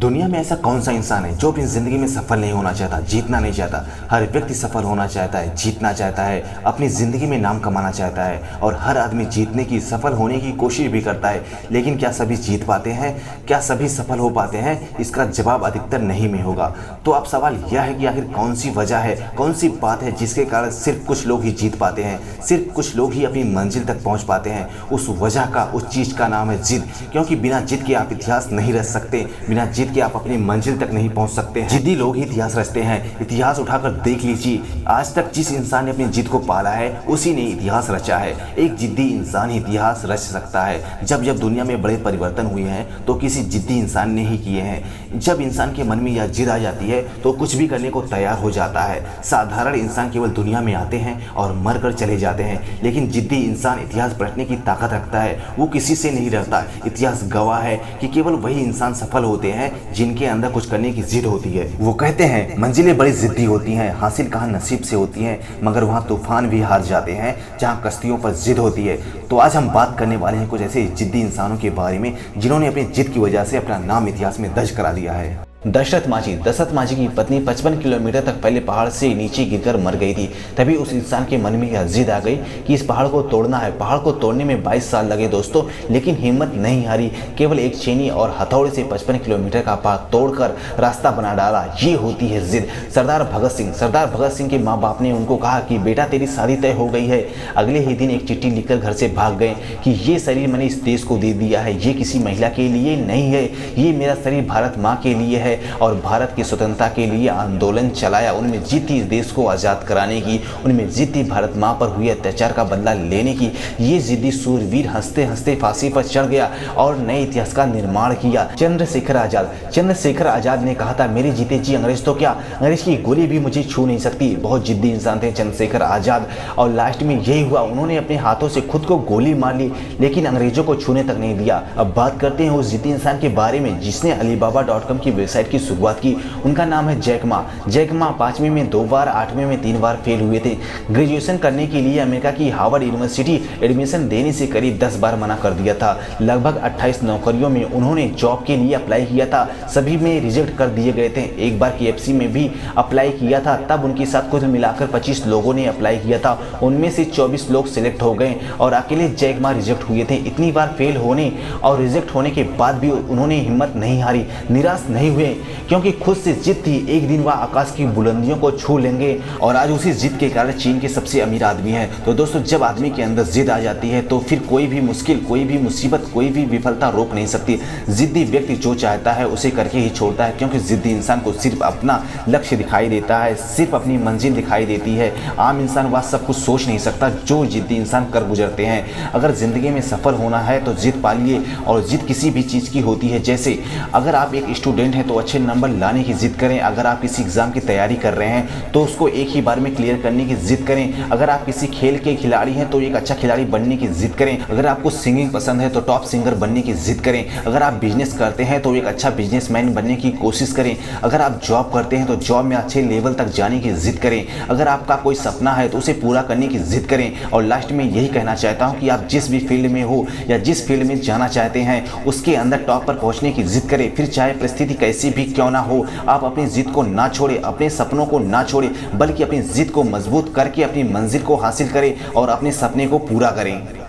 दुनिया में ऐसा कौन सा इंसान है जो अपनी ज़िंदगी में सफल नहीं होना चाहता, जीतना नहीं चाहता। हर व्यक्ति सफल होना चाहता है, जीतना चाहता है, अपनी ज़िंदगी में नाम कमाना चाहता है और हर आदमी जीतने की, सफल होने की कोशिश भी करता है। लेकिन क्या सभी जीत पाते हैं? क्या सभी सफल हो पाते हैं? इसका जवाब अधिकतर नहीं में होगा। तो अब सवाल यह है कि आखिर कौन सी वजह है, कौन सी बात है जिसके कारण सिर्फ कुछ लोग ही जीत पाते हैं, सिर्फ कुछ लोग ही अपनी मंजिल तक पहुँच पाते हैं। उस वजह का, उस चीज़ का नाम है जिद। क्योंकि बिना जिद के आप इतिहास नहीं रच सकते, बिना जिद के आप अपनी मंजिल तक नहीं पहुंच सकते हैं। जिद्दी लोग ही इतिहास रचते हैं। इतिहास उठाकर देख लीजिए, आज तक जिस इंसान ने अपनी जिद को पाला है उसी ने इतिहास रचा है। एक जिद्दी इंसान ही इतिहास रच सकता है। जब जब दुनिया में बड़े परिवर्तन हुए हैं तो किसी जिद्दी इंसान ने ही किए हैं। जब इंसान के मन में यह जिद आ जाती है तो कुछ भी करने को तैयार हो जाता है। साधारण इंसान केवल दुनिया में आते हैं और मर कर चले जाते हैं, लेकिन जिद्दी इंसान इतिहास पलटने की ताकत रखता है। वो किसी से नहीं डरता। इतिहास गवाह है कि केवल वही इंसान सफल होते हैं जिनके अंदर कुछ करने की जिद होती है। वो कहते हैं मंजिलें बड़ी जिद्दी होती हैं, हासिल कहाँ नसीब से होती हैं, मगर वहाँ तूफान भी हार जाते हैं जहाँ कश्तियों पर जिद होती है। तो आज हम बात करने वाले हैं कुछ ऐसे जिद्दी इंसानों के बारे में जिन्होंने अपनी जिद की वजह से अपना नाम इतिहास में दर्ज करा दिया है। दशरथ माझी की पत्नी 55 किलोमीटर तक पहले पहाड़ से नीचे गिरकर मर गई थी। तभी उस इंसान के मन में यह जिद आ गई कि इस पहाड़ को तोड़ना है। पहाड़ को तोड़ने में 22 साल लगे दोस्तों, लेकिन हिम्मत नहीं हारी। केवल एक छेनी और हथौड़े से 55 किलोमीटर का पहाड़ तोड़कर रास्ता बना डाला। ये होती है जिद। सरदार भगत सिंह के माँ बाप ने उनको कहा कि बेटा तेरी शादी तय हो गई है। अगले ही दिन एक चिट्ठी लिखकर घर से भाग गए कि ये शरीर मैंने इस देश को दे दिया है, ये किसी महिला के लिए नहीं है, ये मेरा शरीर भारत माँ के लिए है। और भारत की स्वतंत्रता के लिए आंदोलन चलाया। उनमें जिद थी इस देश को आज़ाद कराने की, उनमें जिद थी भारत माँ पर हुए अत्याचार का बदला लेने की। ये जिद्दी सूरवीर हंसते हंसते फांसी पर चढ़ गया और नए इतिहास का निर्माण किया। चंद्रशेखर आजाद ने कहा था मेरे जीते जी अंग्रेज तो क्या, अंग्रेज की गोली भी मुझे छू नहीं सकती। बहुत जिद्दी इंसान थे चंद्रशेखर आजाद और लास्ट में यही हुआ। उन्होंने अपने हाथों से खुद को गोली मार ली, लेकिन अंग्रेजों को छूने तक नहीं दिया। अब बात करते हैं उस जिद्दी इंसान के बारे में जिसने alibaba.com की वेबसाइट की शुरुआत की। उनका नाम है जैक मा। 5वीं में 2 बार, 8वीं में 3 बार फेल हुए थे। ग्रेजुएशन करने के लिए अमेरिका की हार्वर्ड यूनिवर्सिटी एडमिशन देने से करीब 10 बार मना कर दिया था। लगभग 28 नौकरियों में उन्होंने जॉब के लिए अप्लाई किया था, सभी में रिजेक्ट कर दिए गए थे। एक बार KFC में भी अप्लाई किया था, तब उनके साथ कुल मिलाकर 25 लोगों ने अप्लाई किया था। उनमें से 24 लोग सिलेक्ट हो गए और अकेले जैक मा रिजेक्ट हुए थे। इतनी बार फेल होने और रिजेक्ट होने के बाद भी उन्होंने हिम्मत नहीं हारी, निराश नहीं हुए, क्योंकि खुद से जिद थी एक दिन वह आकाश की बुलंदियों को छू लेंगे। और आज उसी जिद के कारण चीन के सबसे अमीर आदमी हैं। तो दोस्तों, जब आदमी के अंदर जिद आ जाती है तो फिर कोई भी मुश्किल, कोई भी मुसीबत, कोई भी विफलता रोक नहीं सकती। जिद्दी व्यक्ति जो चाहता है उसे करके ही छोड़ता है, क्योंकि जिद्दी इंसान को सिर्फ अपना लक्ष्य दिखाई देता है, सिर्फ अपनी मंजिल दिखाई देती है। आम इंसान वह सब कुछ सोच नहीं सकता जो जिद्दी इंसान कर गुजरते हैं। अगर जिंदगी में सफल होना है तो जिद पालिए। और जिद किसी भी चीज़ की होती है, जैसे अगर आप एक स्टूडेंट हैं तो अच्छे नंबर लाने की जिद करें। अगर आप किसी एग्जाम की तैयारी कर रहे हैं तो उसको एक ही बार में क्लियर करने की जिद करें। अगर आप किसी खेल के खिलाड़ी हैं तो एक अच्छा खिलाड़ी बनने की जिद करें। अगर आपको सिंगिंग पसंद है तो टॉप सिंगर बनने की जिद करें। अगर आप बिजनेस करते हैं तो एक अच्छा बिजनेसमैन बनने की कोशिश करें। अगर आप जॉब करते हैं तो जॉब में अच्छे लेवल तक जाने की जिद करें। अगर आपका कोई सपना है तो उसे पूरा करने की जिद करें। और लास्ट में यही कहना चाहता हूँ कि आप जिस भी फील्ड में हो या जिस फील्ड में जाना चाहते हैं उसके अंदर टॉप पर पहुँचने की जिद करें। फिर चाहे परिस्थिति कैसी भी क्यों ना हो, आप अपनी जिद को ना छोड़े, अपने सपनों को ना छोड़े, बल्कि अपनी जिद को मजबूत करके अपनी मंजिल को हासिल करें और अपने सपने को पूरा करें।